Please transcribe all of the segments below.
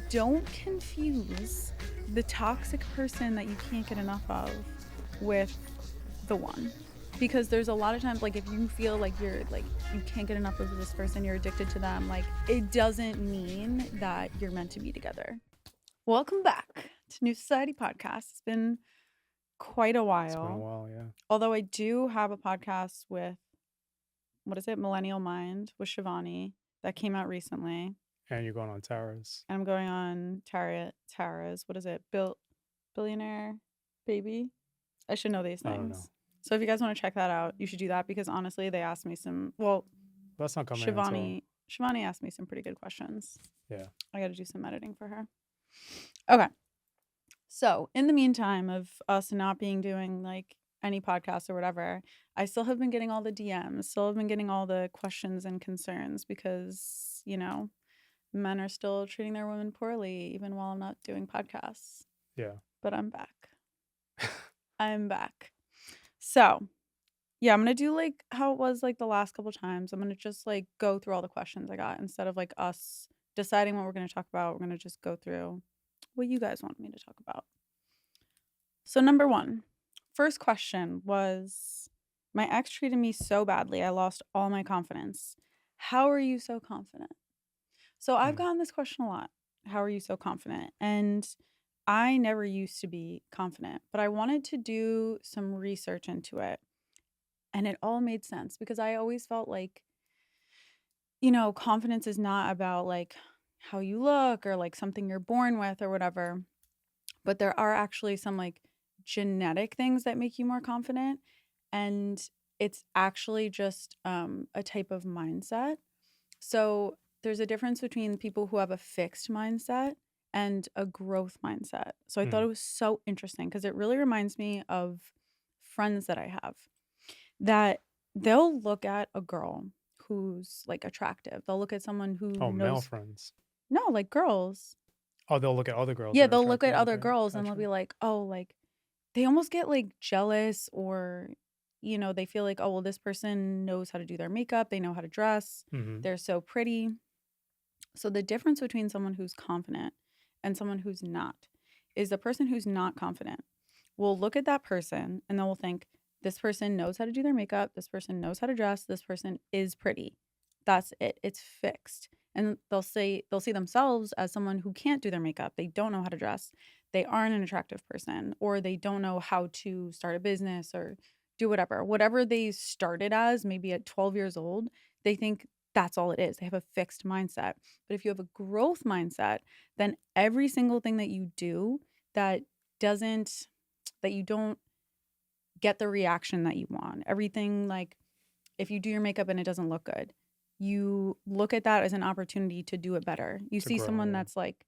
don't confuse the toxic person that you can't get enough of with the one. Because there's a lot of times, like, if you feel like you're, like, you can't get enough of this person, you're addicted to them, like, it doesn't mean that you're meant to be together. Welcome back to New Society Podcast. It's been quite a while. It's been a while, yeah. Although I do have a podcast with, what is it, Millennial Mind with Shivani that came out recently. And you're going on Tara's. And I'm going on Tara's, what is it, Billionaire Baby? I should know these I don't know. things. So if you guys want to check that out, you should do that because honestly, they asked me some, well, That's not coming until... Shivani asked me some pretty good questions. Yeah. I got to do some editing for her. Okay. So in the meantime of us not doing like any podcasts or whatever, I still have been getting all the DMs, still have been getting all the questions and concerns because, you know, men are still treating their women poorly even while I'm not doing podcasts. Yeah. But I'm back. I'm back. So, yeah, I'm going to do like how it was like the last couple times. I'm going to just like go through all the questions I got instead of like us deciding what we're going to talk about. We're going to just go through what you guys want me to talk about. So, number one, first question was, my ex treated me so badly, I lost all my confidence. How are you so confident? So I've gotten this question a lot. How are you so confident? And I never used to be confident, but I wanted to do some research into it. And it all made sense because I always felt like, you know, confidence is not about like how you look or like something you're born with or whatever. But there are actually some like genetic things that make you more confident. And it's actually just a type of mindset. So there's a difference between people who have a fixed mindset and a growth mindset. So I thought it was so interesting because it really reminds me of friends that I have that they'll look at a girl who's like attractive. They'll look at someone who Oh, male knows. friends. No, like girls. Oh, they'll look at other girls. Yeah, that are they'll look at attractive. other Okay, girls and they'll gotcha. be like, oh, like they almost get like jealous or, you know, they feel like, oh, well, this person knows how to do their makeup. They know how to dress. They're so pretty. So the difference between someone who's confident and someone who's not is the person who's not confident will look at that person and they will think, this person knows how to do their makeup. This person knows how to dress. This person is pretty. That's it. It's fixed. And they'll see themselves as someone who can't do their makeup. They don't know how to dress. They aren't an attractive person, or they don't know how to start a business or do whatever. Whatever they started as, maybe at 12 years old, they think that's all it is. They have a fixed mindset. But if you have a growth mindset, then every single thing that you do that you don't get the reaction that you want, everything, like if you do your makeup and it doesn't look good, you look at that as an opportunity to do it better. You see someone that's like,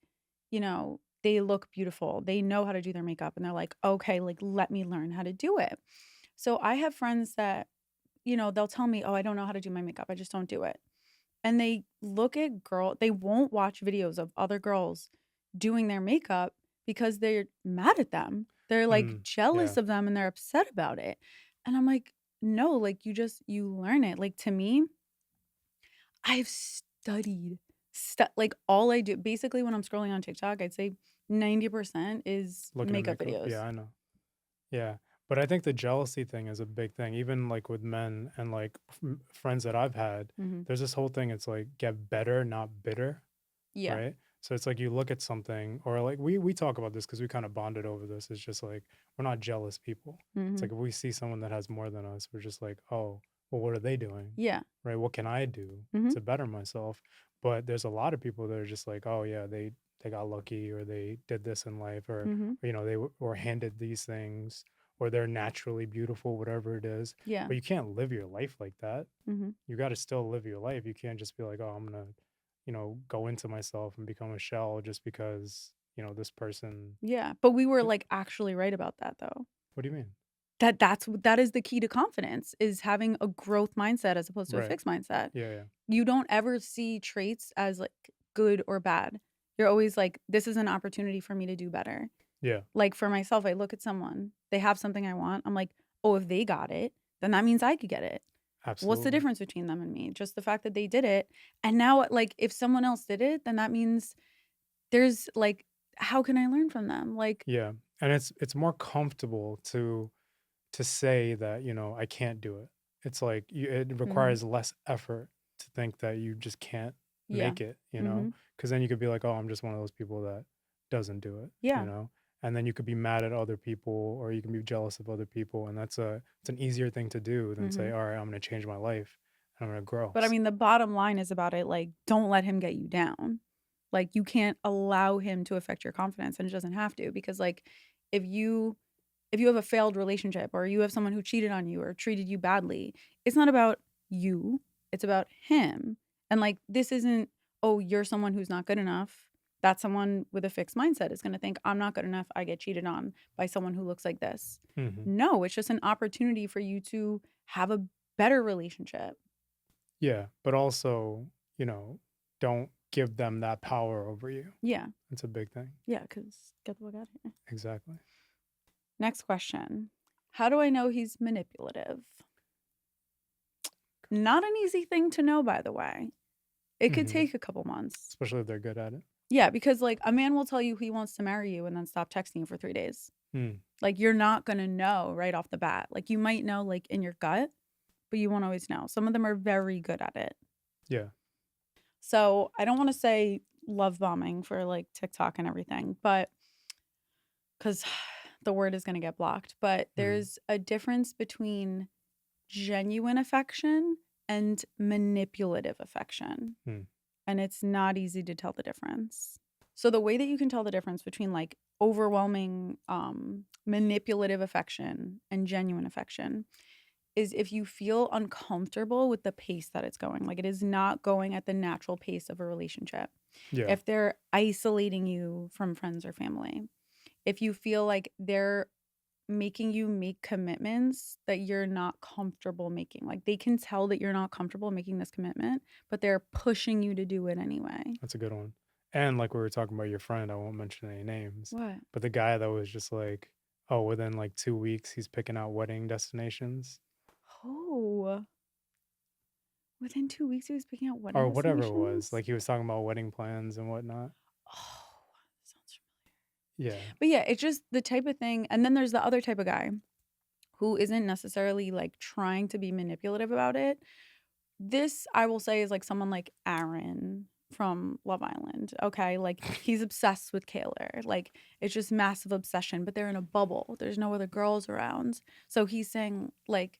you know, they look beautiful, they know how to do their makeup, and they're like, okay, like let me learn how to do it. So I have friends that, you know, they'll tell me, oh, I don't know how to do my makeup, I just don't do it. And they look at they won't watch videos of other girls doing their makeup because they're mad at them. They're like jealous of them and they're upset about it. And I'm like, no, like you learn it. Like to me, I've studied like all I do basically when I'm scrolling on TikTok, I'd say 90% is Looking at makeup videos. Yeah, I know. Yeah. But I think the jealousy thing is a big thing, even like with men and like friends that I've had. There's this whole thing. It's like get better, not bitter. Yeah. Right. So it's like you look at something, or like we talk about this because we kind of bonded over this. It's just like we're not jealous people. It's like if we see someone that has more than us, we're just like, oh, well, what are they doing? Yeah. Right. What can I do to better myself? But there's a lot of people that are just like, oh yeah, they got lucky, or they did this in life, or you know, they were handed these things, or they're naturally beautiful, whatever it is. Yeah. But you can't live your life like that. You got to still live your life. You can't just be like, oh, I'm gonna, you know, go into myself and become a shell just because, you know, this person. Yeah. But we were like actually right about that though. What do you mean? That is the key to confidence, is having a growth mindset as opposed to a fixed mindset. Yeah. You don't ever see traits as like good or bad. You're always like, this is an opportunity for me to do better. Yeah. Like for myself, I look at someone, they have something I want. I'm like, oh, if they got it, then that means I could get it. Absolutely. What's the difference between them and me? Just the fact that they did it. And now, like, if someone else did it, then that means there's like, how can I learn from them? Like, Yeah. And it's more comfortable to say that, I can't do it. It's like it mhm, requires less effort to think that you just can't yeah. make it, Mhm. because then you could be like, oh, I'm just one of those people that doesn't do it, Yeah. and then you could be mad at other people or you can be jealous of other people. And it's an easier thing to do than say, Mhm. all right, I'm going to change my life and I'm going to grow. But I mean, the bottom line is about it, like, don't let him get you down. Like, you can't allow him to affect your confidence, and it doesn't have to because, like, if you if you have a failed relationship or you have someone who cheated on you or treated you badly, it's not about you, it's about him. And like, this isn't, oh, you're someone who's not good enough. That's someone with a fixed mindset is going to think, I'm not good enough. I get cheated on by someone who looks like this. Hmm. No, it's just an opportunity for you to have a better relationship. Yeah. But also, you know, don't give them that power over you. Yeah. That's a big thing. Yeah. Because get the fuck out of here. Exactly. Next question. How do I know he's manipulative? Not an easy thing to know, by the way. It could Hmm. take a couple months. Especially if they're good at it. Yeah, because like a man will tell you he wants to marry you and then stop texting you for 3 days. Mm. Like you're not going to know right off the bat. Like you might know like in your gut, but you won't always know. Some of them are very good at it. Yeah. So, I don't want to say love bombing for like TikTok and everything, but cuz the word is going to get blocked, but Mm. there's a difference between genuine affection and manipulative affection. Mm. And it's not easy to tell the difference. So the way that you can tell the difference between like overwhelming manipulative affection and genuine affection is if you feel uncomfortable with the pace that it's going. Like it is not going at the natural pace of a relationship. Yeah. If they're isolating you from friends or family, if you feel like they're making you make commitments that you're not comfortable making. Like they can tell that you're not comfortable making this commitment, but they're pushing you to do it anyway. That's a good one. And like we were talking about your friend, I won't mention any names, What? but the guy that was just like, oh, within like 2 weeks, he's picking out wedding destinations Oh, within 2 weeks he was picking out wedding or whatever it was. destinations? Like he was talking about wedding plans and whatnot. Oh, sounds Yeah. but yeah, it's just the type of thing. And then there's the other type of guy who isn't necessarily like trying to be manipulative about it. This, I will say, is like someone like Aaron from Love Island. Okay. Like he's obsessed with Kaylor. Like it's just massive obsession, but they're in a bubble. There's no other girls around. So he's saying, like,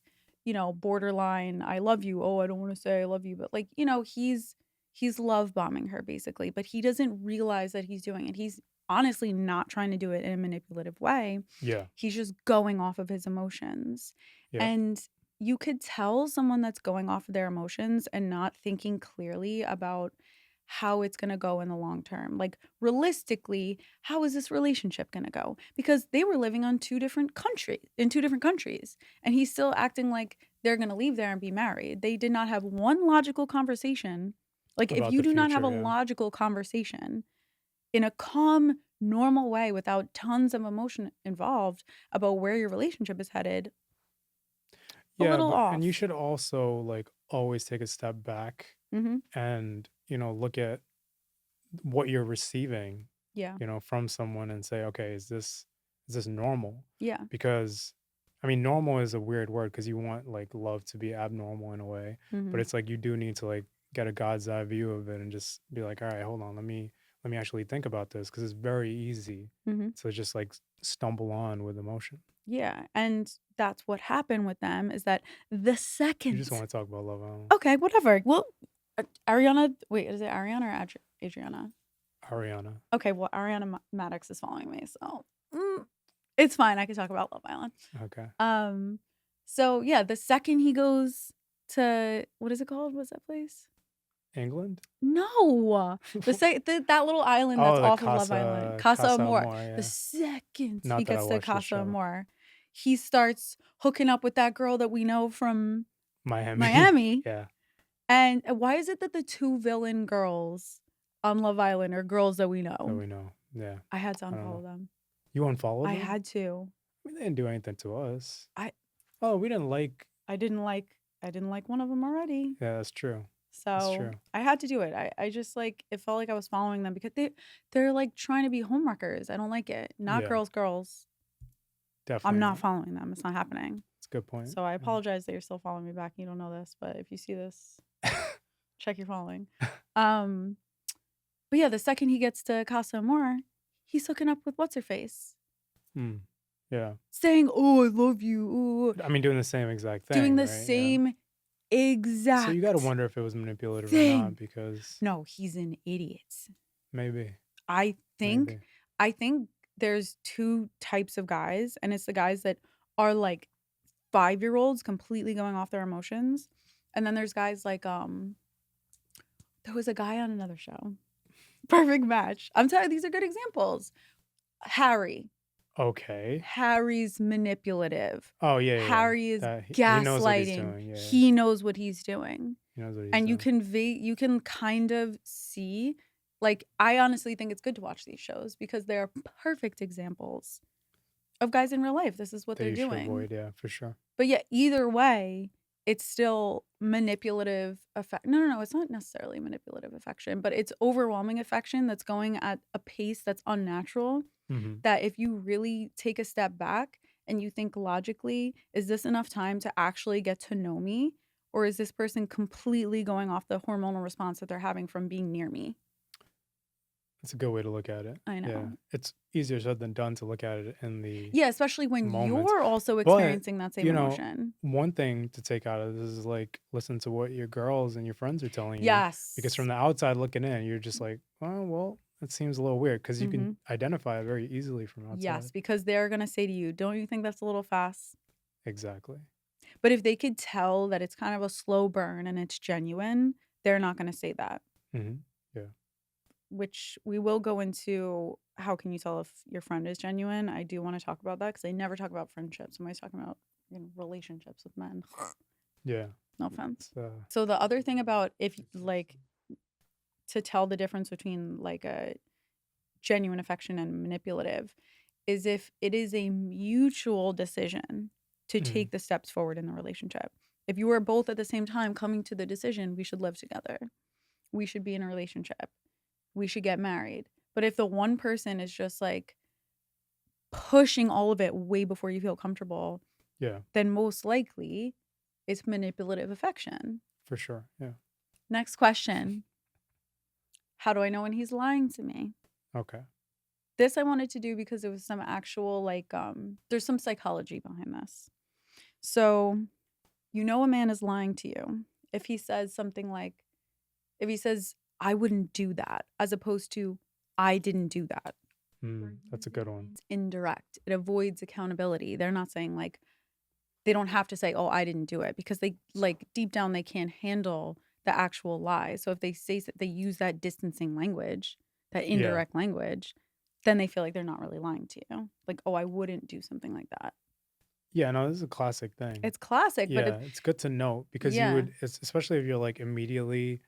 borderline, I love you. Oh, I don't want to say I love you, but like, he's love bombing her basically, but he doesn't realize that he's doing it. He's honestly not trying to do it in a manipulative way. Yeah. He's just going off of his emotions. Yeah. And you could tell someone that's going off of their emotions and not thinking clearly about how it's going to go in the long term. Like realistically, how is this relationship going to go? Because they were living on two different countries, and he's still acting like they're going to leave there and be married. They did not have one logical conversation. Like if About you the do not have future. a Yeah. logical conversation in a calm, normal way without tons of emotion involved about where your relationship is headed, a Yeah. little And you off. should also like always take a step back Mhm. and, look at what you're receiving, Yeah. from someone and say, okay, is this normal? Yeah. Because I mean, normal is a weird word because you want like love to be abnormal in a way, but Mhm. it's like you do need to like get a God's eye view of it and just be like, all right, hold on, let me actually think about this because it's very easy Mhm. to just like stumble on with emotion. Yeah, and that's what happened with them is that the You just second want to talk about Love Island. okay, whatever. Well, Ariana wait, is it Ariana or Adriana? Ariana. Okay, well, Ariana Maddox is following me, so, it's fine, I can talk about Love Island. Okay. Um, so, yeah, the second he goes to what is it called? What's that place? England? No! That little island that's Oh, the off of Love Island, Casa Casa Amor. Amor, The yeah. second he Not that I gets to watched the Casa show. Amor, he starts hooking up with that girl that we know from Miami. Miami. Yeah. And why is it that the two villain girls on Love Island are girls that we That know? we know. Yeah. I had to I don't unfollow know. them. You unfollowed I them? had to. I mean, they didn't do anything to us. I Oh, we didn't like. I didn't like one of them already. Yeah, that's true. That's So true. I had to do it. I just like it felt like I was following them because they're like trying to be homewreckers. I don't like it. Not Yeah, girls. I'm definitely not not. following them. It's not happening. It's a good point. So I Yeah. apologize that you're still following me back. You don't know this, but if you see this, check your following. Um, but yeah, the second he gets to Casa Amor, he's hooking up with what's her face, Hmm. Yeah. saying, "Oh, I love you," ooh, I mean, doing the same exact doing thing, the right? Yeah. same So you got to exact wonder if it was manipulative or not, thing. because No, he's an idiot. maybe, I think, maybe. I think there's two types of guys, and it's the guys that are like 5-year-olds completely going off their emotions, and then there's guys like there was a guy on another show. Perfect match. I'm telling you, these are good examples. Harry. Okay. Harry's manipulative. Oh yeah, yeah, yeah. Harry is That he knows what he's gaslighting. doing. Yeah, yeah. He knows what he's doing. He knows what he's And doing. you can kind of see, like, I honestly think it's good to watch these shows because they are perfect examples of guys in real life. This is what That they're you should doing. avoid. Yeah, for sure. But yet, either way, it's still manipulative affect. No, it's not necessarily manipulative affection, but it's overwhelming affection that's going at a pace that's unnatural. Mm-hmm. That if you really take a step back and you think logically, is this enough time to actually get to know me? Or is this person completely going off the hormonal response that they're having from being near me? That's a good way to look at it. I Yeah, know. it's easier said than done to look at it in the Yeah, especially when moment. you're also But, experiencing that same emotion. one thing to take out of this is like listen to what your girls and your friends are telling you, because from Yes. the outside looking in, you're just like, oh, well, that seems a little weird, because you can Hmm. identify it very easily from Yes, outside. because they're going to say to you, don't you think that's a little fast? Exactly. But if they could tell that it's kind of a slow burn and it's genuine, they're not going to say that. Mm-hmm. Yeah. Which we will go into how can you tell if your friend is genuine. I do want to talk about that because I never talk about friendships. I'm always talking about relationships with men. Yeah. No offense. It's So the other thing about if like to tell the difference between like a genuine affection and manipulative is if it is a mutual decision to mm-hmm. take the steps forward in the relationship. If you are both at the same time coming to the decision, we should live together, we should be in a relationship, we should get married. But if the one person is just like pushing all of it way before you feel comfortable, Yeah, then most likely it's manipulative affection. for sure. Yeah. Next question. How do I know when he's lying to me? Okay. This I wanted to do because it was some actual like there's some psychology behind this. So, you know a man is lying to you if he says something like if he says I wouldn't do that as opposed to I didn't do that. That's a good one. It's indirect. It avoids accountability. They're not saying like they don't have to say, "Oh, I didn't do it," because they like deep down they can't handle the actual lie. So if they say they use that distancing language, that Yeah. indirect language, then they feel like they're not really lying to you. Like, "Oh, I wouldn't do something like that." Yeah, no, this is a classic thing. It's classic, but Yeah, it's good to note, because you yeah. would, especially if you're like immediately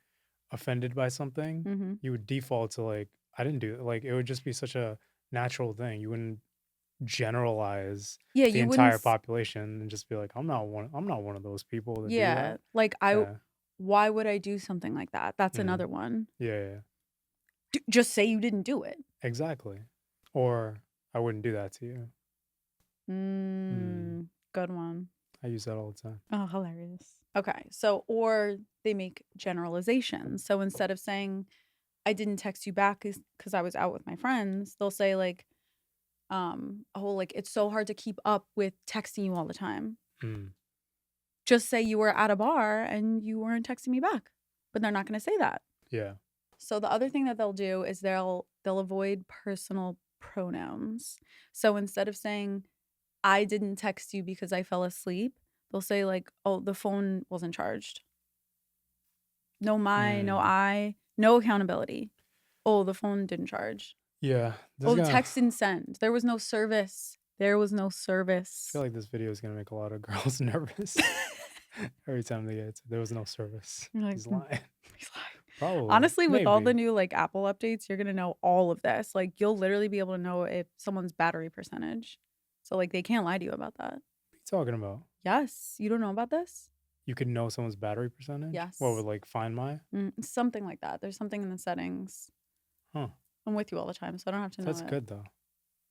offended by something, Mhm. you would default to like, I didn't do it. Like, it would just be such a natural thing. You wouldn't generalize Yeah, the you wouldn't entire population and just be like, I'm not one of those people that do that. yeah, like Yeah. why would I do something like that? That's Hmm. another one. Yeah, yeah, Just say you didn't do it. exactly. Or I wouldn't do that to you. Mm, Good one. I use that all the time. Oh, hilarious. Okay. So, or they make generalizations. So instead of saying, I didn't text you back because I was out with my friends, they'll say, like, oh, like, it's so hard to keep up with texting you all the time. Mm, Just say you were at a bar and you weren't texting me back. But they're not going to say that. yeah. So the other thing that they'll do is they'll avoid personal pronouns. So instead of saying, I didn't text you because I fell asleep, they'll say like, "Oh, the phone wasn't charged." No my, no Mm, I, no accountability. "Oh, the phone didn't charge." yeah. This "Oh, is the gonna. text didn't send. There was no service. There was no I feel service." like this video is gonna make a lot of girls nervous every time they get to, there was no service. You're like, He's lying. he's lying. Probably. Honestly, with all the Maybe. new like Apple updates, you're gonna know all of this. Like you'll literally be able to know if someone's battery percentage. So like they can't lie to you about that. What are you talking about? Yes, you don't know about this? You could know someone's battery percentage? What would Yes. like Find My? Something like that. There's something in the settings. Huh. I'm with you all the time, so I don't have to know That's it. good though.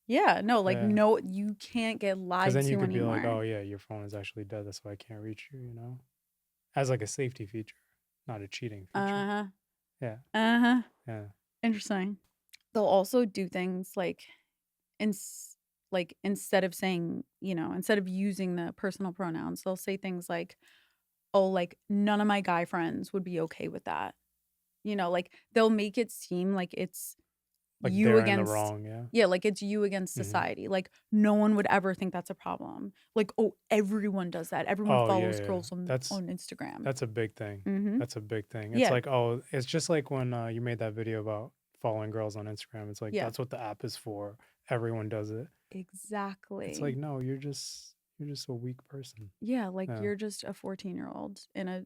Yeah, no, like Yeah. no, you can't get Because lied then you to could be like, anymore. oh yeah, your phone is actually dead. That's why I can't reach you. You know, as like a safety feature, not a cheating feature. Uh-huh. Yeah. Uh-huh. Yeah. Interesting. They'll also do things like instead of saying, instead of using the personal pronouns, they'll say things like, "Oh, like none of my guy friends would be okay with that." Like they'll make it seem like it's Like you they're in the against wrong. Yeah. yeah, like it's you against Mm-hmm. society. Like no one would ever think that's a problem. Like, "Oh, everyone does that. Everyone Oh yeah, follows yeah. girls on Instagram." That's a big thing. Mhm. That's a big thing. It's Yeah. like, oh, it's just like when you made that video about following girls on Instagram. It's like Yeah. that's what the app is for. Everyone does it. It's like, Exactly. no, you're just a weak person. Yeah, like Yeah. you're just a 14-year-old in a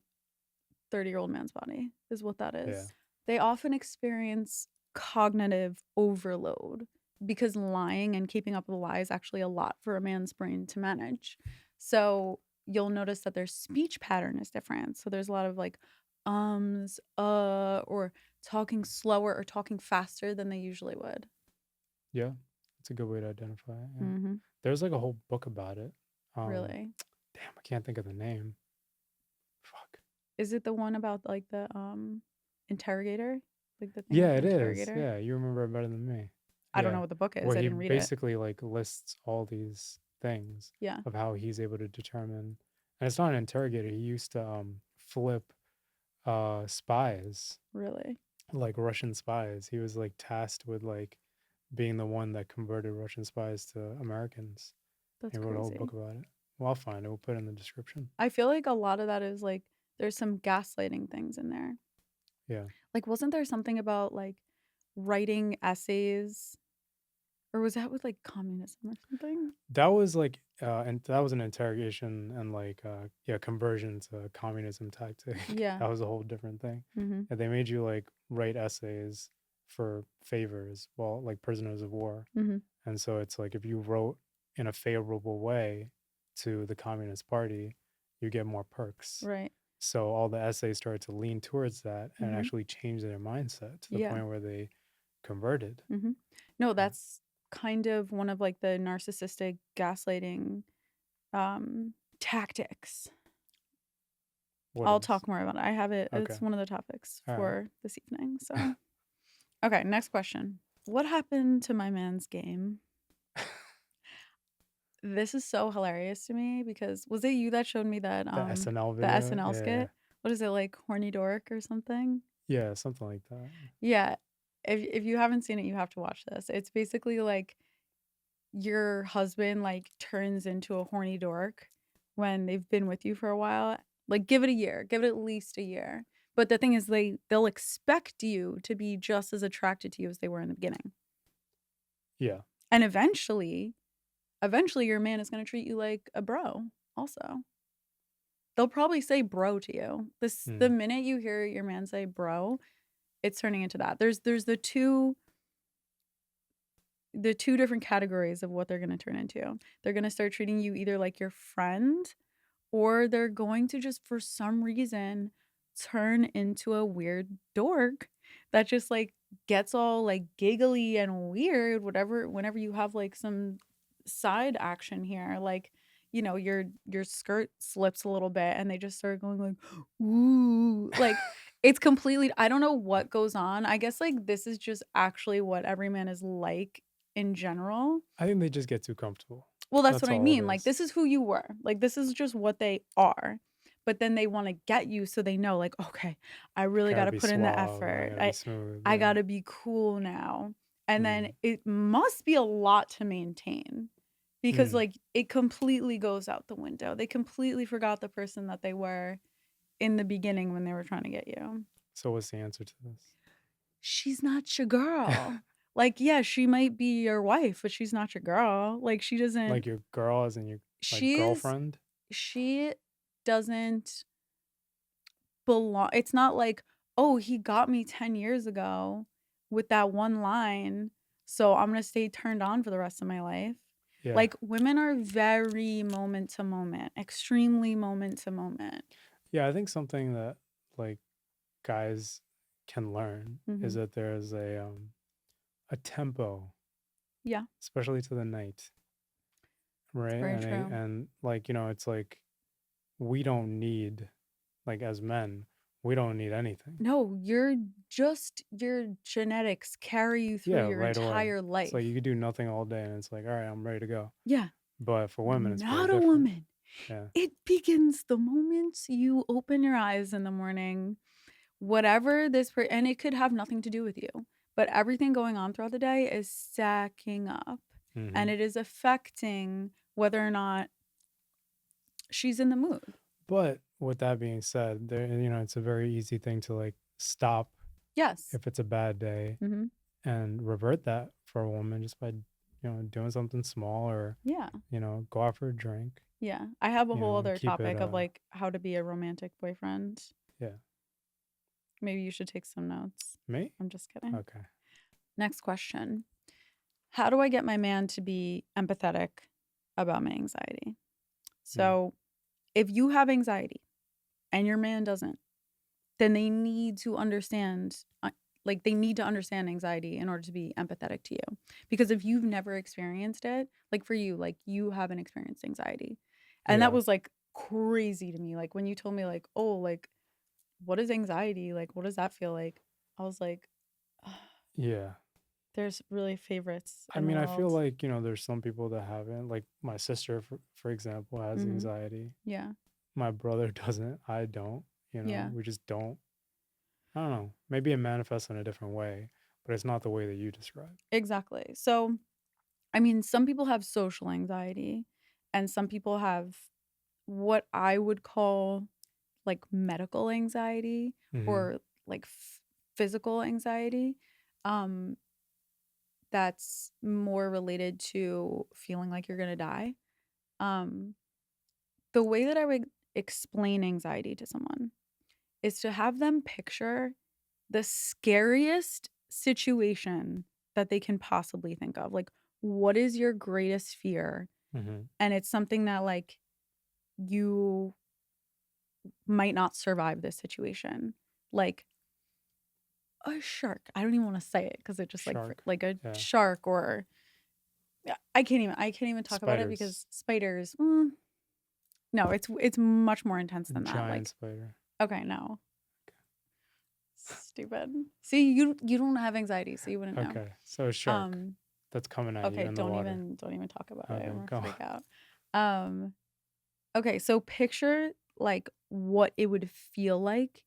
30-year-old man's body is what that Yeah. is. They often experience cognitive overload because lying and keeping up with a lie is actually a lot for a man's brain to manage. So you'll notice that their speech pattern is different. So there's a lot of like or talking slower or talking faster than they usually would. Yeah. It's a good way to identify it. Yeah. Mm-hmm. There's like a whole book about it. Really? Damn, I can't think of the name. Fuck. Is it the one about like the interrogator? Like the thing with Yeah, the it is. interrogator? Yeah, you remember it better than me. I don't know Yeah. what the book is. Where I he didn't read it. basically like lists all these things Yeah. of how he's able to determine, and it's not an interrogator. He used to flip spies, Really? like Russian spies. He was like tasked with like being the one that converted Russian spies to Americans. That's He wrote a whole crazy. book about it. Well, I'll find it. We'll put it in the description. I feel like a lot of that is like there's some gaslighting things in there. Yeah. Like, wasn't there something about like writing essays, or was that with like communism or something? That was like and that was an interrogation and like yeah, conversion to communism tactic. Yeah. That was a whole different thing. Mm-hmm. And they made you like write essays for favors, well, like prisoners of war. Mm-hmm. And so it's like if you wrote in a favorable way to the Communist Party, you get more perks. Right. So all the essays started to lean towards that and Mm-hmm. actually change their mindset to the Yeah. point where they converted. Mm-hmm. No, that's kind of one of like the narcissistic gaslighting tactics. What I'll is? talk more about it. I have it. Okay. It's one of the topics All right. for this evening. So, okay, next question. What happened to my man's game? This is so hilarious to me because was it you that showed me that The SNL the video. SNL Yeah. skit? What is it, like horny dork or something? Yeah, something like that. Yeah. If you haven't seen it, you have to watch this. It's basically like your husband like turns into a horny dork when they've been with you for a while. Like give it a year. Give it at least a year. But the thing is they'll expect you to be just as attracted to you as they were in the beginning. Yeah. And eventually your man is going to treat you like a bro also. They'll probably say bro to you. The minute you hear your man say bro, it's turning into that. There's the two different categories of what they're going to turn into. They're going to start treating you either like your friend, or they're going to just for some reason turn into a weird dork that just like gets all like giggly and weird whenever you have like some side action here, like your skirt slips a little bit and they just start going like ooh, like it's completely, I don't know what goes on. I guess like this is just actually what every man is like in general. I think they just get too comfortable. Well, that's what I all it mean. Like, is. this is who you were. Like, this is just what they are. But then they want to get you so they know, like, okay, I really got to be put in the suave. I effort. gotta be smooth. I Yeah. got to be cool now. And then it must be a lot to maintain because, like, it completely goes out the window. They completely forgot the person that they were in the beginning when they were trying to get you. So what's the answer to this? She's not your girl. Like, yeah, she might be your wife, but she's not your girl. Like, she doesn't. Like your girl as in your girlfriend? She doesn't belong. It's not like, oh, he got me 10 years ago with that one line, so I'm going to stay turned on for the rest of my life. Yeah. Like, women are very moment to moment, extremely moment to moment. Yeah, I think something that like guys can learn is Mhm. that there's a tempo, Yeah, especially to the night, right? it's very true. And like, it's like we don't need, like, as men, we don't need anything. No, your genetics carry you through Yeah, your right away. entire It's like you life. could do nothing all day and it's like, all right, I'm ready to go. Yeah, But for women, it's very not a different. woman. Yeah. It begins the moment you open your eyes in the morning. Whatever and it could have nothing to do with you, but everything going on throughout the day is stacking up, Hmm. and it is affecting whether or not she's in the mood. But with that being said, there, it's a very easy thing to like stop Yes. if it's a bad day Mhm. and revert that for a woman just by, doing something small or, Yeah. go out for a drink, Yeah. I have a whole and other keep it, topic of, like, how to be a romantic boyfriend. yeah. Maybe you should take some notes. Me? I'm just kidding. Okay. Next question. How do I get my man to be empathetic about my anxiety? Mm. So, if you have anxiety and your man doesn't, then they need to understand, like, they need to understand anxiety in order to be empathetic to you. Because if you've never experienced it, like for you, like, you haven't experienced anxiety. And that Yeah. was like crazy to me. Like, when you told me, like, oh, like, what is anxiety? Like, what does that feel like? I was like, "Ugh, Yeah. there's really favorites I in the mean, I feel world." like, there's some people that haven't. Like my sister, for example, has Hmm. anxiety. Yeah. My brother doesn't. I don't. Yeah. We just don't. I don't know. Maybe it manifests in a different way, but it's not the way that you describe. Exactly. So, I mean, some people have social anxiety, and some people have what I would call like medical anxiety, Mm-hmm. or like physical anxiety. Um, that's more related to feeling like you're gonna die. Um, the way that I would explain anxiety to someone is to have them picture the scariest situation that they can possibly think of. Like, what is your greatest fear? Mm-hmm. And it's something that, like, you might not survive this situation. Like a shark. I don't even want to say it because it just like Shark. like a Yeah. shark, or yeah, I can't even talk about it Spiders. because spiders. No, it's much more intense A than that. giant Like, spider. okay, no. Stupid. See, you don't have anxiety, so you wouldn't know. Okay. So a shark Um that's coming at you okay, in the water. don't even talk about it. I'm Okay. gonna Go on. freak out. Um okay, so picture like what it would feel like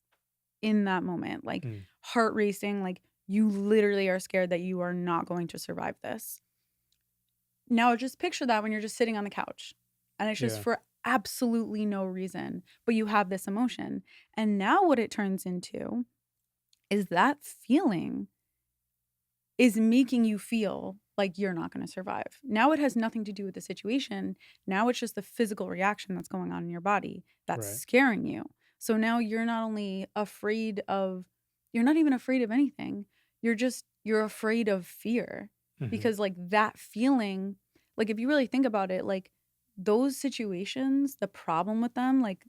in that moment. Like, Mm. heart racing, like you literally are scared that you are not going to survive this. Now just picture that when you're just sitting on the couch and it's just Yeah. for absolutely no reason, but you have this emotion. And now what it turns into is that feeling is making you feel like you're not going to survive. Now it has nothing to do with the situation. Now it's just the physical reaction that's going on in your body that's Right. scaring you. So now you're not only you're not even afraid of anything. You're afraid of fear, Mm-hmm. because like that feeling, like if you really think about it, like those situations, the problem with them, like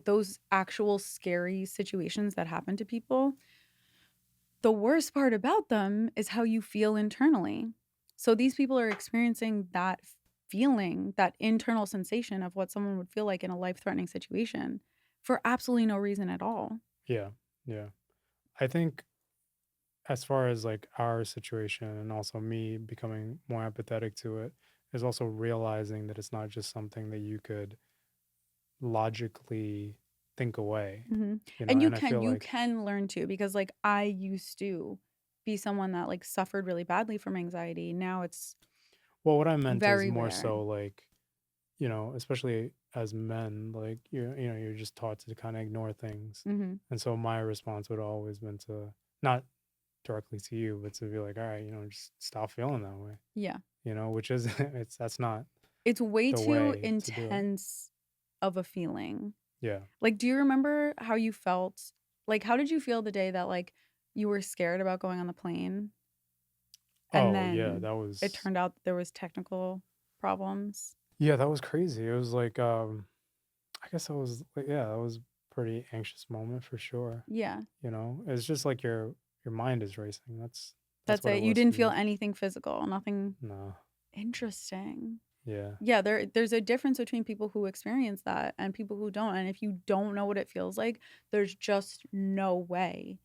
those actual scary situations that happen to people, the worst part about them is how you feel internally. So these people are experiencing that feeling, that internal sensation of what someone would feel like in a life-threatening situation for absolutely no reason at all. Yeah. Yeah. I think as far as like our situation and also me becoming more empathetic to it is also realizing that it's not just something that you could logically think away, Mhm. And and I feel you like, can learn to, because like I used to be someone that like suffered really badly from anxiety. Now it's well, what I meant is very more rare. so like, especially as men, like you're just taught to kind of ignore things. Mhm. And so my response would always been to not directly to you, but to be like, all right, just stop feeling that way, Yeah. which is that's not It's way the too way to do it. intense of a feeling. Yeah. Like, do you remember how you felt? Like, how did you feel the day that, like, you were scared about going on the plane and Oh yeah, then it turned out that there was technical problems? that was crazy. It was like, guess I was like, yeah, that was a pretty anxious moment for sure. Yeah. It's just like your mind is racing. That's That's what it it. You was for didn't feel me. anything physical, nothing No. interesting. Yeah. Yeah, there's a difference between people who experience that and people who don't. And if you don't know what it feels like, there's just no way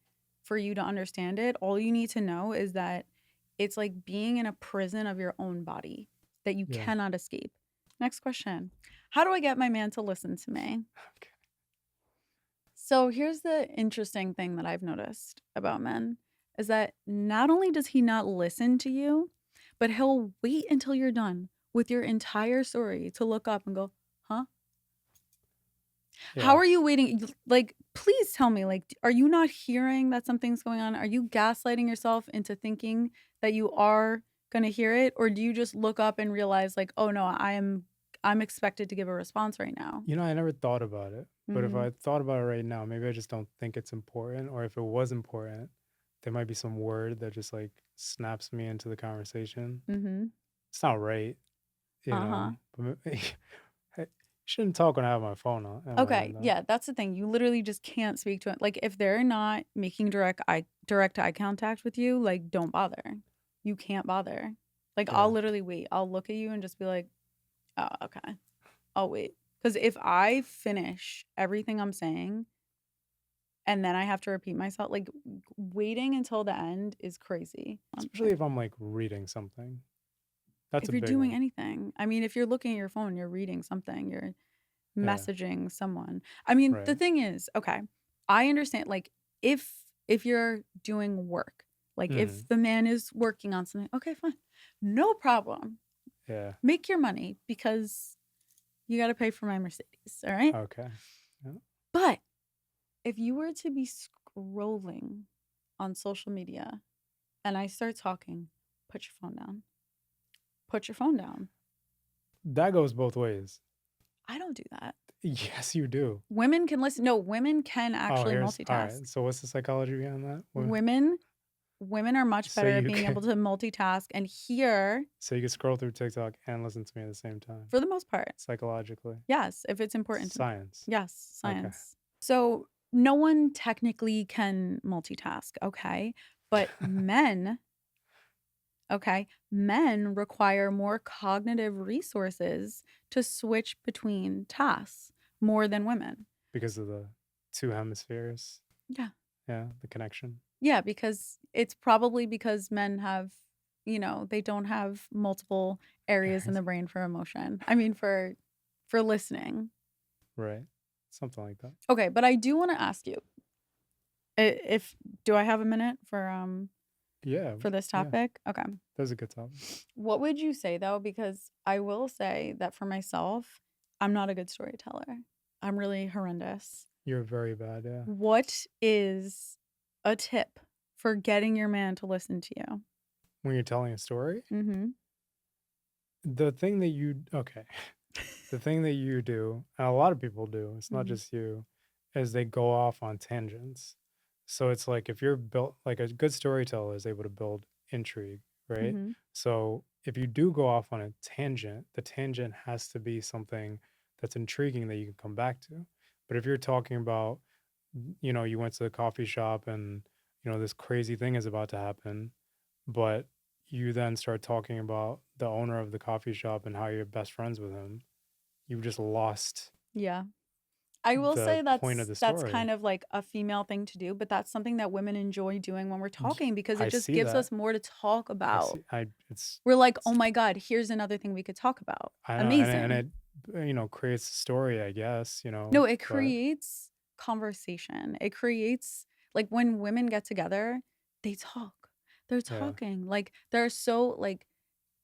for you to understand it. All you need to know is that it's like being in a prison of your own body that you Yeah. cannot escape. Next question. How do I get my man to listen to me? Okay. So here's the interesting thing that I've noticed about men is that not only does he not listen to you, but he'll wait until you're done with your entire story to look up and go, huh? How Yeah. are you waiting? Like, please tell me, like, are you not hearing that something's going on? Are you gaslighting yourself into thinking that you are going to hear it? Or do you just look up and realize, like, oh no, I'm expected to give a response right now? I never thought about it, but if Mm-hmm. I thought about it right now, maybe I just don't think it's important. Or if it was important, there might be some word that just like snaps me into the conversation. Mm-hmm. It's not right, Uh-huh. but I shouldn't talk when I have my phone on in my Okay, hand though. yeah, that's the thing. You literally just can't speak to it. Like if they're not making direct eye contact with you, like don't bother. You can't bother. Like I'll Yeah. literally wait. I'll look at you and just be like, "Oh, okay. I'll wait." Cuz if I finish everything I'm saying and then I have to repeat myself, like waiting until the end is crazy. Especially if I'm like reading something. That's If a you're big doing one. anything. I mean, if you're looking at your phone, you're reading something, you're Yeah. messaging someone. I mean, the Right. thing is, okay, I understand like if you're doing work, like if Mm. the man is working on something, okay, fine. No problem. Yeah. Make your money because you got to pay for my Mercedes, all right? Okay. Yeah. But if you were to be scrolling on social media and I start talking, put your phone down. Put your phone down. That goes both ways. I don't do that. Yes, you do. Women can listen. No, women can Oh, actually here's all multitask. right. So what's the psychology behind that? Women are much So better at you being able can to multitask and hear so you can scroll through TikTok and listen to me at the same time. for the most part. Psychologically. Yes, if it's important to me. Science. Yes, Okay. science. So no one technically can multitask, okay? But men, okay, men require more cognitive resources to switch between tasks more than women. Because of the two hemispheres. Yeah. Yeah, the connection. Yeah, because it's probably because men have, they don't have multiple areas in the brain for emotion. I mean for listening. Right. Something like that. Okay, but I do want to ask you if do I have a minute Yeah. for this Yeah. topic? Okay. That's a good topic. What would you say though? Because I will say that for myself, I'm not a good storyteller. I'm really horrendous. You're very bad, yeah. What is a tip for getting your man to listen to you? When you're telling a story, Mm-hmm. the thing that you okay. The thing that you do, and a lot of people do, it's not Mm-hmm. just you, is they go off on tangents. So it's like if you're built like a good storyteller is able to build intrigue, right? Mm-hmm. So if you do go off on a tangent, the tangent has to be something that's intriguing that you can come back to. But if you're talking about, you went to the coffee shop and, this crazy thing is about to happen, but you then start talking about the owner of the coffee shop and how you're best friends with him, you've just lost Yeah. I will the say point of the that's story. kind of like a female thing to do, but that's something that women enjoy doing when we're Y- talking because it I just see gives that. us more to talk I about. see. It's, We're like, "Oh it's my god, here's another thing we could talk about." I know, and Amazing. it creates a story, I guess, No, it but creates conversation. It creates like when women get together, they talk. They're yeah, talking. Like they're so like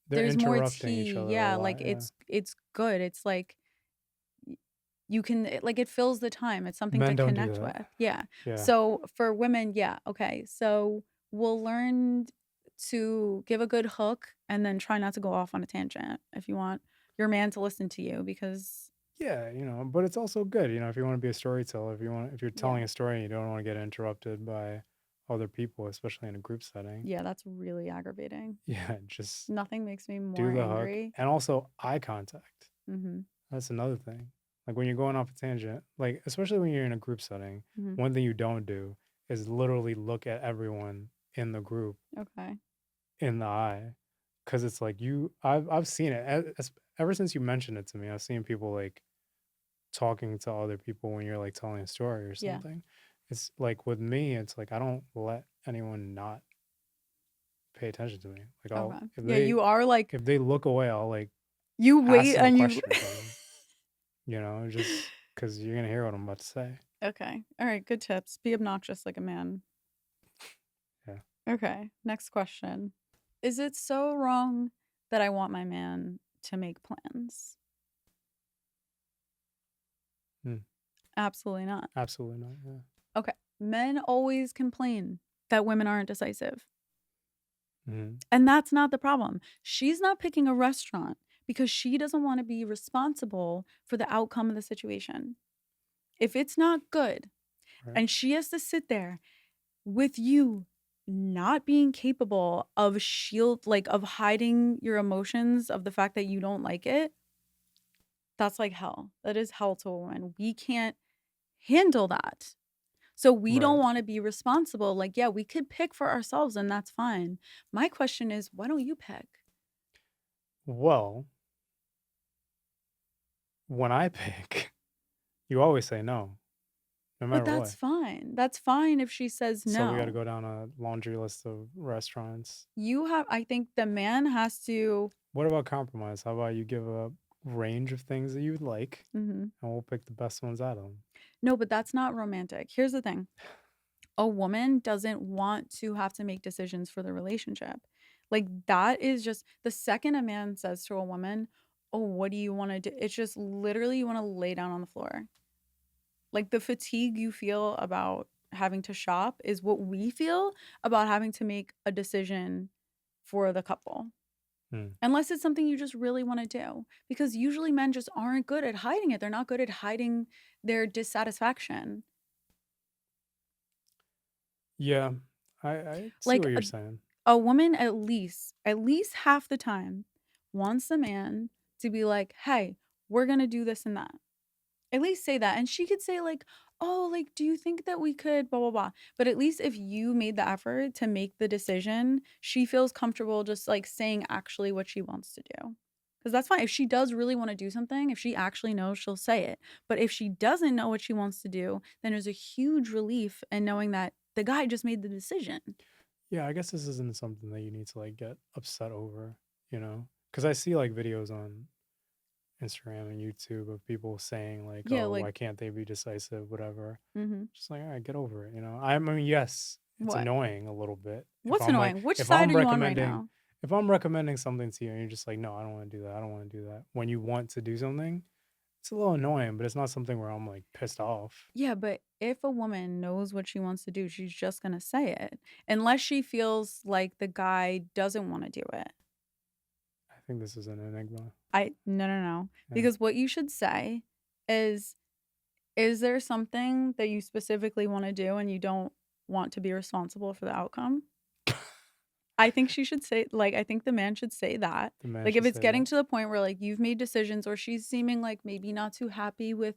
they're there's more interrupting each tea. other a Yeah, lot. like Yeah, it's good. It's like you can like it fills the time. It's something to men don't do connect that. with. Yeah. Yeah, So for women, yeah, okay. So we'll learn to give a good hook and then try not to go off on a tangent if you want your man to listen to you because yeah, but it's also good, if you want to be a storyteller, if you're yeah. telling a story and you don't want to get interrupted by other people, especially in a group setting. Yeah, that's really aggravating. Yeah, just Nothing makes me more do the hook angry. and also eye contact. Mhm. That's another thing. Like when you're going off a tangent, like especially when you're in a group setting, Mhm. one thing you don't do is literally look at everyone in the group Okay. in the eye, because it's like I've seen it ever since you mentioned it to me. I've seen people like talking to other people when you're like telling a story or Yeah. something. It's like with me, it's like I don't let anyone not pay attention to me. Like I'll Okay. Yeah, you are like if they look away, I'll like you ask wait them a and you question or something. Just because you're gonna hear what I'm about to say. Okay. All right, good tips. Be obnoxious like a man. Yeah. Okay. Next question. Is it so wrong that I want my man to make plans? Hmm. Absolutely not. Absolutely not. Yeah. Okay. Men always complain that women aren't decisive. Hmm. And that's not the problem. She's not picking a restaurant because she doesn't want to be responsible for the outcome of the situation. If it's not good Right. and she has to sit there with you not being capable of of hiding your emotions of the fact that you don't like it, that's like hell. That is hell to a woman. We can't handle that. So we don't Right. want to be responsible. Like, yeah, we could pick for ourselves and that's fine. My question is, why don't you pick? Well, when I pick, you always say no, no But matter that's what. fine. That's fine if she says So we got to no. go down a laundry list of restaurants. I think the man has to. What about compromise? How about you give a range of things that you would like, Mhm. and we'll pick the best ones out of them. No, but that's not romantic. Here's the thing. A woman doesn't want to have to make decisions for the relationship. Like that is just the second a man says to a woman, "Oh, what do you want to do?" It's just literally you want to lay down on the floor. Like the fatigue you feel about having to shop is what we feel about having to make a decision for the couple. Hmm. Unless it's something you just really want to do. Because usually men just aren't good at hiding it. They're not good at hiding their dissatisfaction. Yeah, I see Like what you're saying. a woman at least half the time wants a man to be like, "Hey, we're going to do this and that." At least say that. And she could say like, "Oh, like do you think that we could blah blah blah." But at least if you made the effort to make the decision, she feels comfortable just like saying actually what she wants to do. Cuz that's fine. If she does really want to do something, if she actually knows, she'll say it. But if she doesn't know what she wants to do, then there's a huge relief in knowing that the guy just made the decision. Yeah, I guess this isn't something that you need to like get upset over, because I see like videos on Instagram and YouTube of people saying like, Yeah, "Oh, like why can't they be decisive?" Whatever. mhm. Just like, all right, get over it. I mean, yes, it's What? annoying a little bit. If What's I'm like, annoying? Which if side I'm are you on right recommending, now? if I'm recommending something to you and you're just like, no, I don't want to do that. I don't want to do that. When you want to do something, it's a little annoying, but it's not something where I'm like pissed off. Yeah, but if a woman knows what she wants to do, she's just going to say it. Unless she feels like the guy doesn't want to do it. I think this is an enigma. No, no, no. Yeah. Because what you should say is is there something that you specifically want to do and you don't want to be responsible for the outcome? I think she should say I think the man should say that. The man Like if should it's say getting that. to the point where like you've made decisions or she's seeming like maybe not too happy with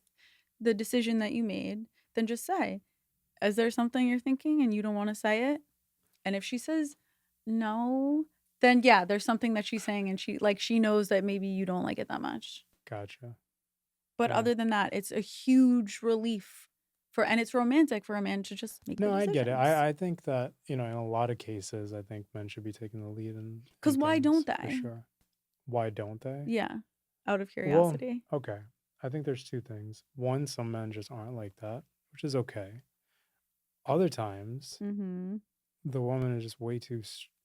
the decision that you made, then just say, "Is there something you're thinking and you don't want to say it?" And if she says no, then yeah, there's something that she's saying and she knows that maybe you don't like it that much. Gotcha. But Yeah. other than that, it's a huge relief and it's romantic for a man to just make the No, I get it. decisions. I think that, in a lot of cases, I think men should be taking the lead in Cuz why don't things for they? sure. Why don't they? Yeah. Out of Well, curiosity. okay. I think there's two things. One, some men just aren't like that, which is okay. Other times, Mhm. the woman is just way too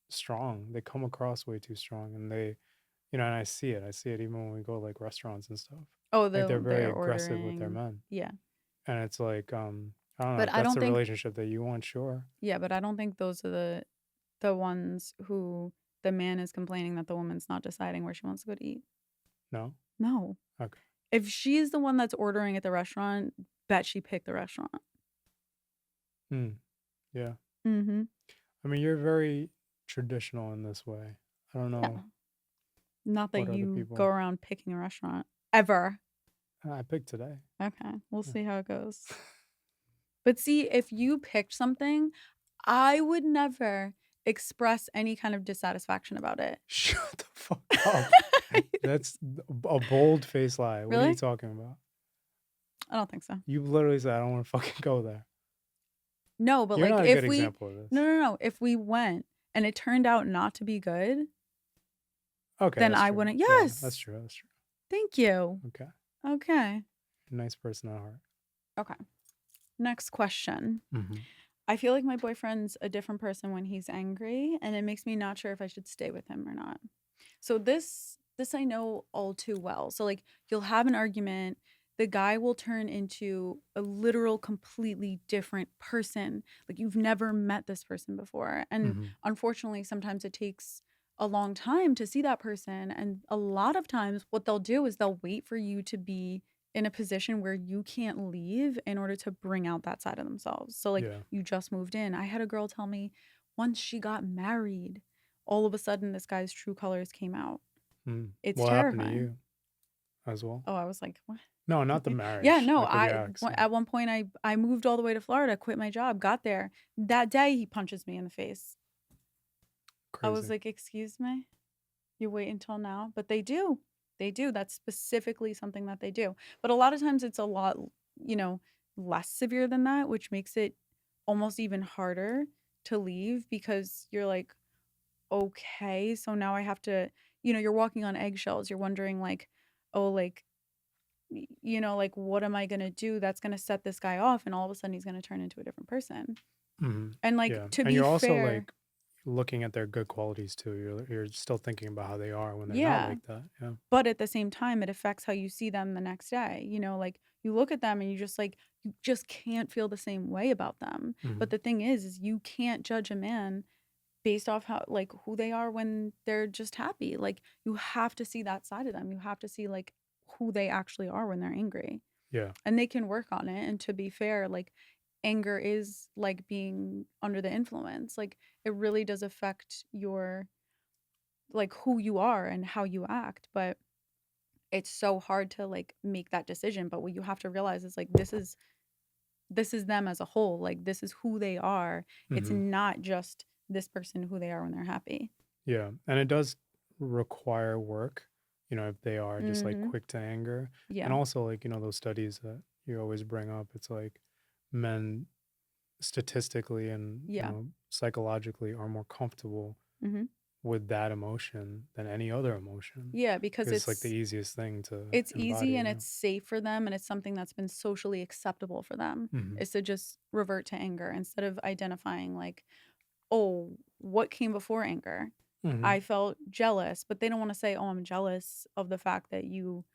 strong. They come across way too strong, and and I see it. I see it even when we go to, like, restaurants and stuff. Oh, Like, they're very they're aggressive with their ordering. men, Yeah. and it's like, I don't know But if I that's don't a think relationship that you want, sure. yeah, but I don't think those are the ones who the man is complaining that the woman's not deciding where she wants to go to eat. No? No. Okay. If she's the one that's ordering at the restaurant, bet she picked the restaurant. Hmm. Yeah. Mhm. I mean, you're very traditional in this way. I don't Yeah. know Not that what other you go people. around picking a restaurant ever. I picked today. Okay, we'll Yeah. see how it goes. But see, if you picked something, I would never express any kind of dissatisfaction about it. Shut the fuck up. That's a bold-faced lie. What are you Really? talking about? I don't think so. You literally said, "I don't wanna fucking go there." No, but You're like not a good if we example of no, this. no, no, if we went and it turned out not to be good, Okay, then that's I true. wouldn't. Yeah, that's Yes. true, that's true. Thank you. Okay. Okay. Nice person at heart. Okay. Next question. Mhm. I feel like my boyfriend's a different person when he's angry, and it makes me not sure if I should stay with him or not. So this I know all too well. So like you'll have an argument, the guy will turn into a literal completely different person. Like you've never met this person before. And Mhm. unfortunately, sometimes it takes a long time to see that person, and a lot of times what they'll do is they'll wait for you to be in a position where you can't leave in order to bring out that side of themselves. So like Yeah. you just moved in. I had a girl tell me once she got married, all of a sudden this guy's true colors came out. Mm. It's What happened to terrifying. you as well? Oh, I was like, "What?" No, not the Yeah, marriage, no, like with your ex. Yeah. at one point I moved all the way to Florida, quit my job, got there. That day he punches me in the face. I was Crazy. like, "Excuse me? You wait until now?" But they do. They do. That's specifically something that they do. But a lot of times it's a lot, you know, less severe than that, which makes it almost even harder to leave because you're like, "Okay, so now I have to," you're walking on eggshells. You're wondering like, "Oh, like, like what am I going to do that's going to set this guy off and all of a sudden he's going to turn into a different person." Mhm. And like Yeah, to and be you're also, fair, like, looking at their good qualities too. You're still thinking about how they are when they're not yeah, like that. Yeah. but at the same time it affects how you see them the next day. Like you look at them and you just can't feel the same way about them. But Mhm. the thing is you can't judge a man based off how like who they are when they're just happy. Like you have to see that side of them. You have to see like who they actually are when they're angry. Yeah. And they can work on it. And to be fair, like anger is like being under the influence. Like it really does affect your like who you are and how you act. But it's so hard to like make that decision. But what you have to realize is like this is them as a whole. Like this is who they are. It's Mhm. not just this person who they are when they're happy. Yeah, and it does require work, if they are just, like, Mhm. quick to anger, and Yeah. also, like, those studies that you always bring up, it's like men statistically and, Yeah. psychologically are more comfortable Mhm. with that emotion than any other emotion Yeah, because 'cause it's, like, the easiest thing to it's embody, easy and it's safe for them and it's something that's been socially acceptable for them Mhm. is to just revert to anger instead of identifying like, oh, what came before anger? Mhm. I felt jealous, but they don't want to say, oh, I'm jealous of the fact that you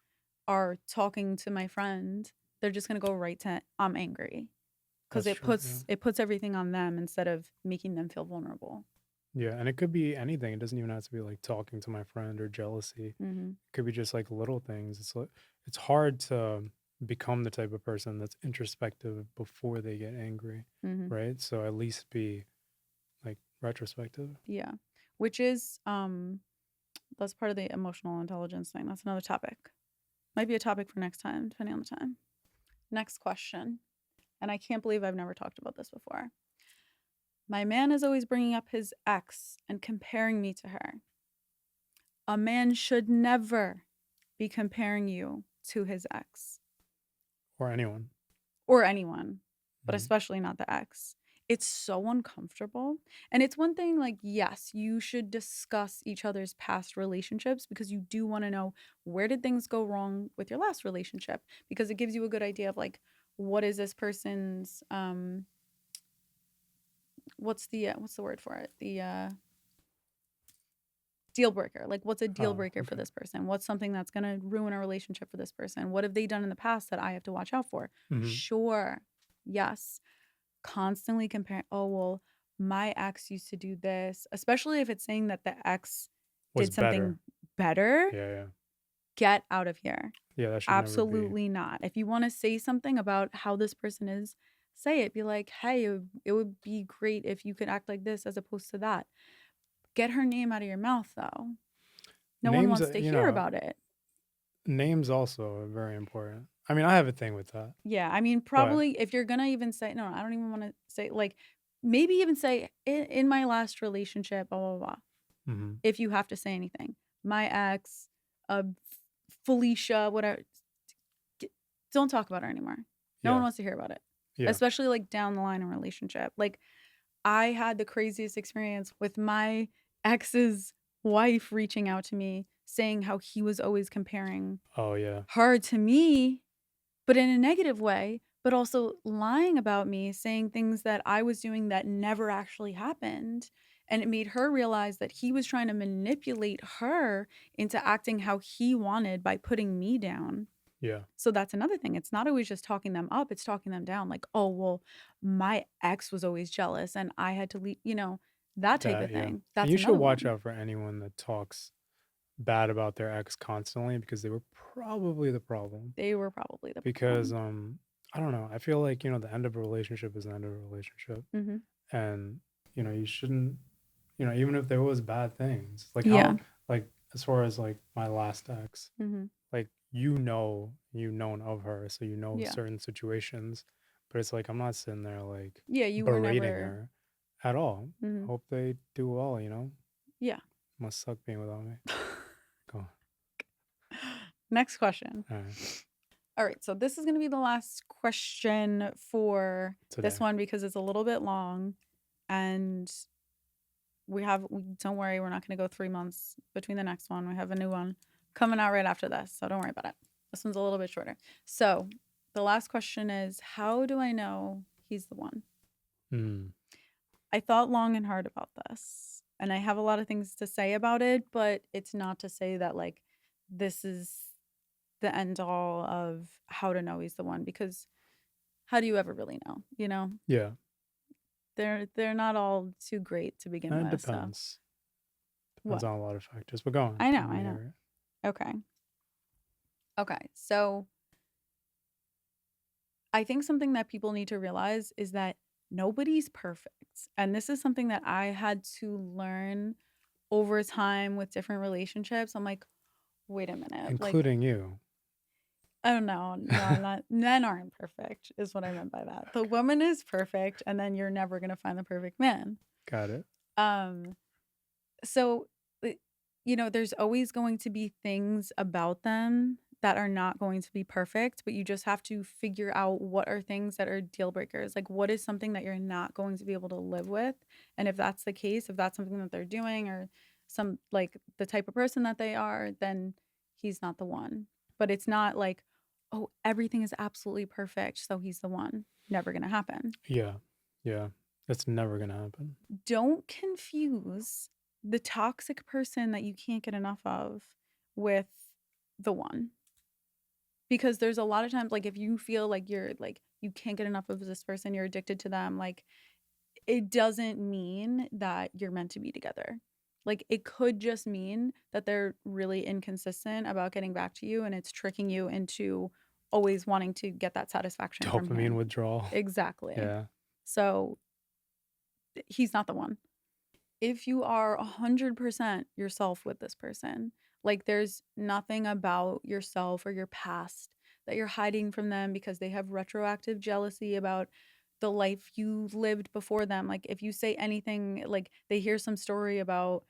are talking to my friend. They're just going to go right to I'm angry because That's it true, yeah. puts everything on them instead of making them feel vulnerable. Yeah, and it could be anything. It doesn't even have to be like talking to my friend or jealousy. It Mhm. could be just like little things. It's hard to become the type of person that's introspective before they get angry, Mhm. right? So at least be like retrospective. Yeah. Which is that's part of the emotional intelligence thing. That's another topic. Might be a topic for next time, depending on the time. Next question. And I can't believe I've never talked about this before. My man is always bringing up his ex and comparing me to her. A man should never be comparing you to his ex Or anyone. or anyone, but Mhm. especially not the ex. It's so uncomfortable. And it's one thing, like, yes, you should discuss each other's past relationships because you do want to know where did things go wrong with your last relationship because it gives you a good idea of, like, what is this person's, what's the word for it? The, deal breaker. Like, what's a deal Oh, breaker for okay. this person? What's something that's going to ruin a relationship for this person? What have they done in the past that I have to watch out for? Hmm. Sure. Yes. Constantly compare, oh, well, my ex used to do this, especially if it's saying that the ex Was did better. something better. Yeah, yeah. Get out of here. Yeah, that should never be. Absolutely not. If you want to say something about how this person is, say it. Be like, hey, it would be great if you could act like this as opposed to that. Get her name out of your mouth, though. No one Names, wants to hear about it. names also are very important. I mean, I have a thing with that, Yeah, I mean, but probably if you're gonna even say no, I don't even wanna say, like, maybe even say, in my last relationship, blah, blah, blah," mhm, if you have to say anything. My ex, Felicia, whatever, d don't talk about her anymore. No one yeah, wants to hear about it, yeah. especially, like, down the line in a relationship. Like, I had the craziest experience with my ex's wife reaching out to me, saying how he was always comparing Oh, yeah, her to me, but in a negative way, but also lying about me, saying things that I was doing that never actually happened. And it made her realize that he was trying to manipulate her into acting how he wanted by putting me down. yeah. So that's another thing. It's not always just talking them up, it's talking them down. Like, oh, well, my ex was always jealous and I had to leave, that type That, of yeah. thing. And That's you should another watch one. out for anyone that talks bad about their ex constantly because they were probably the problem. They were probably the Because, problem. I don't know, I feel like, the end of a relationship is the end of a relationship, Hmm. and, you shouldn't, even if there was bad things, like Yeah. how, like, as far as, like, my last ex, Hmm. like, you've known of her, so you know Yeah. certain situations, but it's like, I'm not sitting there, like, Yeah. You were berating never. her at all. Hmm. Hope they do well, Yeah. Must suck being without me. Go on. Next question. Alright. All right. So this is going to be the last question for this Today. one because it's a little bit long. And don't worry, we're not going to go 3 months between the next one. We have a new one coming out right after this. So don't worry about it. This one's a little bit shorter. So the last question is, how do I know he's the one? Mm, I thought long and hard about this. And I have a lot of things to say about it, but it's not to say that, like, this is the end all of how to know he's the one, because how do you ever really know? yeah, They're not all too great to begin it with. So depends. Depends what? on a lot of factors, but go on. I I know, wanna I know. hear it. Okay. Okay. So I think something that people need to realize is that nobody's perfect. And this is something that I had to learn over time with different relationships. I'm like, wait a minute. Like, Including you. oh no, no, not men aren't perfect, is what I meant by that. The woman is perfect, and then you're never gonna find the perfect man. Got it. Um, so there's always going to be things about them that are not going to be perfect, but you just have to figure out what are things that are deal breakers. Like, what is something that you're not going to be able to live with? And if that's the case, if that's something that they're doing, or some, like, the type of person that they are, then he's not the one. But it's not like, oh, everything is absolutely perfect, so he's the one. Never gonna happen. Yeah. Yeah. It's never gonna happen. Don't confuse the toxic person that you can't get enough of with the one. Because there's a lot of times, like, if you feel like you're like you can't get enough of this person, you're addicted to them, like, it doesn't mean that you're meant to be together. Like, it could just mean that they're really inconsistent about getting back to you, and it's tricking you into always wanting to get that satisfaction from Dopamine him. withdrawal. Exactly. Yeah. So he's not the one. If you are 100% yourself with this person, like, there's nothing about yourself or your past that you're hiding from them because they have retroactive jealousy about the life you lived before them. Like, if you say anything, like, they hear some story about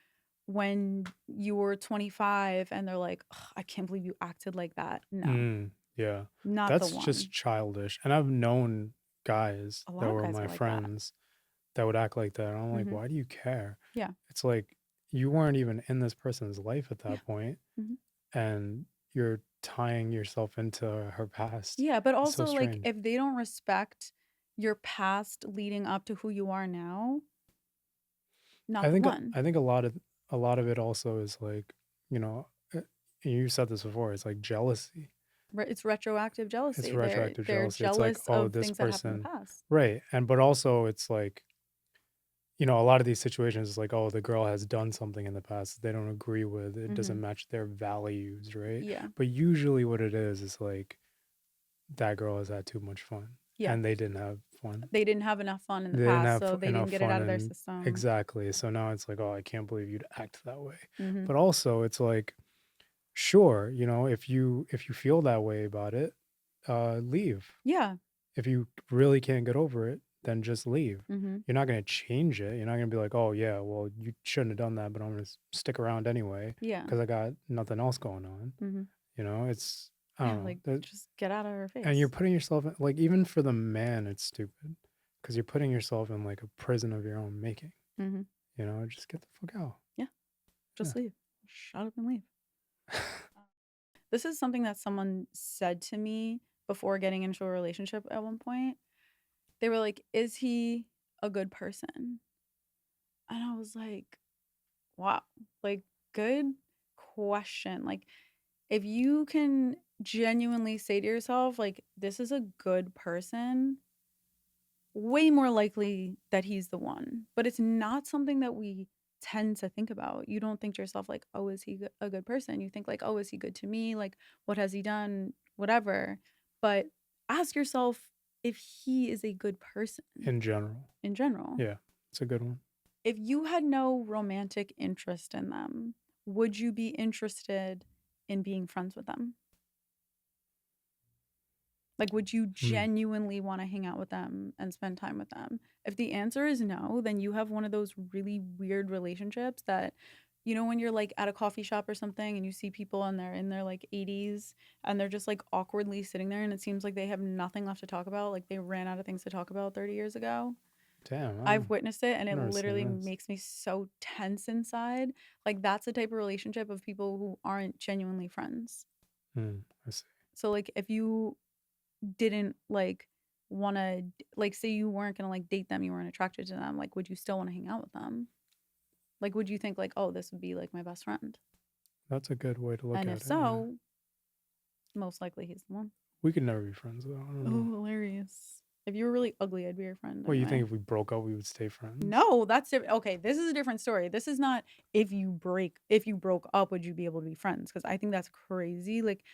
when you were 25 and they're like, "Ugh, I can't believe you acted like that." No, Yeah. not the That's just one. childish. And I've known guys A that lot of were guys are my like that. friends that would act like that. And I'm like, Hmm. why do you care? Yeah. It's like you weren't even in this person's life at Yeah. that point, Hmm. and you're tying yourself into her past. Yeah, but It's so also, like, strange. if they don't respect your past leading up to who you are now, not I the think one. I think a lot of it also is like, you know, you said this before, it's like jealousy. It's retroactive It's jealousy. They're retroactive they're jealousy. It's like, jealous oh, of this things that happened in the person, past. right? And but also it's like, a lot of these situations is like, oh, the girl has done something in the past that they don't agree with. It Hmm. doesn't match their values, right? Yeah. But usually what it is like that girl has had too much fun Yeah. and they didn't have fun. They didn't have enough fun in the They didn't past, have so they enough didn't get it fun out of their and system. exactly. So now it's like, oh, I can't believe you'd act that way. Hmm. But also it's like, sure, if you feel that way about it, leave. Yeah. If you really can't get over it, then just leave. Mm-hmm. You're not going to change it. You're not going to be like, oh, yeah, well, you shouldn't have done that, but I'm going to stick around anyway Yeah. because I got nothing else going on. Mm-hmm. You know, it's, I Yeah, don't know. like just get out of her face. And you're putting yourself in, like, even for the man, it's stupid because you're putting yourself in like a prison of your own making. Mm-hmm. You know, just get the fuck out. Yeah. Just Yeah. leave. Shut up and leave. This is something that someone said to me before getting into a relationship at one point. They were like, is he a good person? And I was like, wow, like, good question. Like, if you can genuinely say to yourself, like, this is a good person, way more likely that he's the one. But it's not something that we tend to think about. You don't think to yourself, like, oh, is he a good person? You think, like, oh, is he good to me? Like, what has he done? Whatever. But ask yourself if he is a good person In general. in general. Yeah, it's a good one. If you had no romantic interest in them, would you be interested in being friends with them? Like, would you genuinely want to hang out with them and spend time with them? If the answer is no, then you have one of those really weird relationships that, you know, when you're like at a coffee shop or something and you see people and they're in their like 80s and they're just like awkwardly sitting there and it seems like they have nothing left to talk about. Like they ran out of things to talk about 30 years ago. Damn. I've witnessed it and it never seen literally this. makes me so tense inside. Like that's the type of relationship of people who aren't genuinely friends. I see. So like if you didn't like want to, like, say you weren't gonna like date them, you weren't attracted to them, like would you still want to hang out with them? Like would you think like, oh, this would be like my best friend? That's a good way to look And at if it. so, most likely he's the one. We could never be friends though. I don't know. Oh, hilarious. If you were really ugly, I'd be your friend. Well, you anyway. think if we broke up, we would stay friends? No, that's different. Okay, this is a different story. This is not if you broke up, would you be able to be friends? Because I think that's crazy. Like,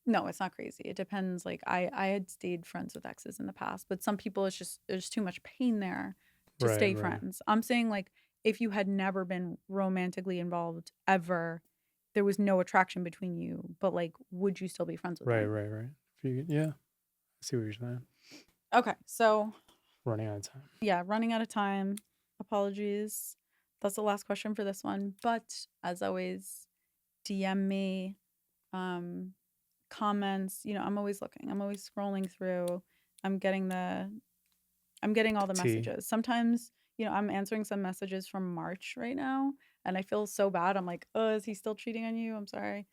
no, it's not crazy. It depends. Like, I had stayed friends with exes in the past, but some people it's just there's too much pain there to stay friends. I'm saying like if you had never been romantically involved ever, there was no attraction between you, but like, would you still be friends with them? Right. Yeah, I see what you're saying. Okay, so running out of time. Yeah, running out of time. Apologies. That's the last question for this one. But as always, DM me, comments. You know, I'm always looking. I'm always scrolling through. I'm getting all the messages. Sometimes, you know, I'm answering some messages from March right now, and I feel so bad. I'm like, oh, is he still cheating on you? I'm sorry.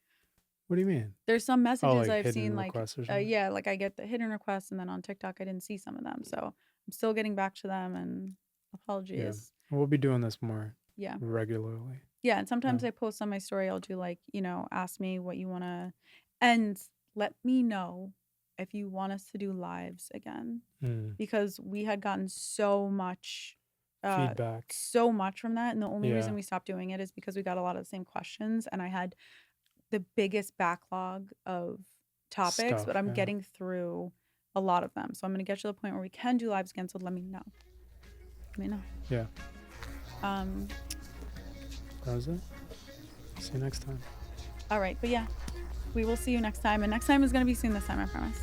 What do you mean? There's some messages like I've seen, like, yeah, like I get the hidden requests, and then on TikTok I didn't see some of them, so I'm still getting back to them. And apologies. Yeah. We'll be doing this more. Yeah. Regularly. Yeah, and sometimes I post on my story. I'll do like, you know, ask me what you want to, and let me know if you want us to do lives again, because we had gotten so much feedback, so much from that, and the only reason we stopped doing it is because we got a lot of the same questions, and I had the biggest backlog of topics, but I'm getting through a lot of them. So I'm going to get to the point where we can do lives again. So let me know. Yeah. That was it. See you next time. All right. But yeah, we will see you next time. And next time is going to be soon this time, I promise.